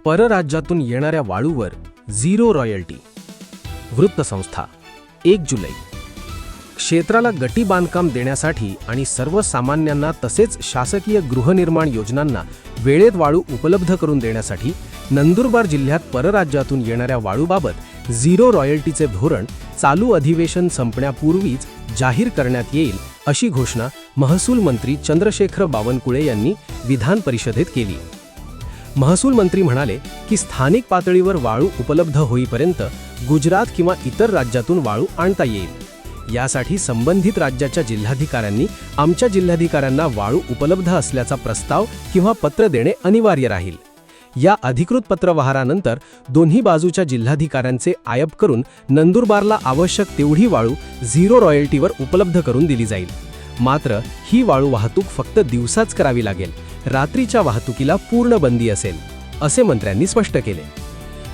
परराज्यातून येणाऱ्या वाळूवर zero royalty. वृत्तसंस्था 1 जुलै. क्षेत्राला गटी बांधकाम देण्यासाठी आणि सर्वसामान्यांना तसेच शासकीय गृहनिर्माण योजनांना वेळेत वाळू उपलब्ध करून देण्यासाठी नंदुरबार जिल्ह्यात परराज्यातून येणाऱ्या वाळूबाबत झिरो रॉयल्टीचे धोरण चालू अधिवेशन संपण्यापूर्वीच जाहीर करण्यात येईल, अशी घोषणा महसूल मंत्री चंद्रशेखर बावनकुळे यांनी विधान परिषदेत केली. महसूल मंत्री म्हणाले की स्थानिक पातळीवर वाळू उपलब्ध होईपर्यंत गुजरात किंवा इतर राज्यातून वाळू आणता येईल. यासाठी संबंधित राज्याच्या जिल्हाधिकाऱ्यांनी आमच्या जिल्हाधिकाऱ्यांना वाळू उपलब्ध असल्याचा प्रस्ताव किंवा पत्र देणे अनिवार्य राहील. या अधिकृत पत्रव्यवहारानंतर दोन्ही बाजूच्या जिल्हाधिकाऱ्यांचे आयप करून नंदुरबारला आवश्यक तेवढी वाळू झिरो रॉयल्टीवर उपलब्ध करून दिली जाईल. मात्र ही वाळू वाहतूक फक्त दिवसाच करावी लागेल, रात्रीच्या वाहतुकीला पूर्ण बंदी असेल, असे मंत्र्यांनी स्पष्ट केले.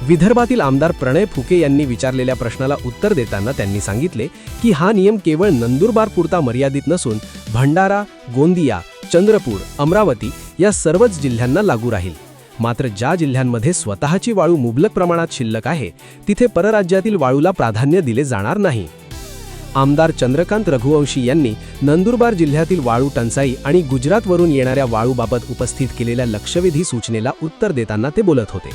विदर्भातील आमदार प्रणय फुके यांनी विचारलेल्या प्रश्नाला उत्तर देताना त्यांनी सांगितले की हा नियम केवळ नंदुरबार पुरता मर्यादित नसून भंडारा, गोंदिया, चंद्रपूर, अमरावती या सर्वच जिल्ह्यांना लागू राहील. मात्र ज्या जिल्ह्यांमध्ये स्वतःची वाळू मुबलक प्रमाणात शिल्लक आहे तिथे परराज्यातील वाळूला प्राधान्य दिले जाणार नाही. आमदार चंद्रकांत रघुवंशी यांनी नंदुरबार जिल्ह्यातील वाळू टंचाई आणि गुजरातवरून येणाऱ्या वाळूबाबत उपस्थित केलेल्या लक्षवेधी सूचनेला उत्तर देताना ते बोलत होते.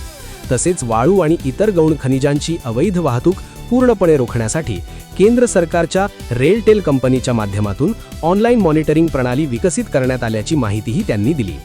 तसेच वाळू आणि इतर गौण खनिजांची अवैध वाहतूक पूर्णपणे रोखण्यासाठी केंद्र सरकारच्या रेलटेल कंपनीच्या माध्यमातून ऑनलाईन मॉनिटरिंग प्रणाली विकसित करण्यात आल्याची माहितीही त्यांनी दिली.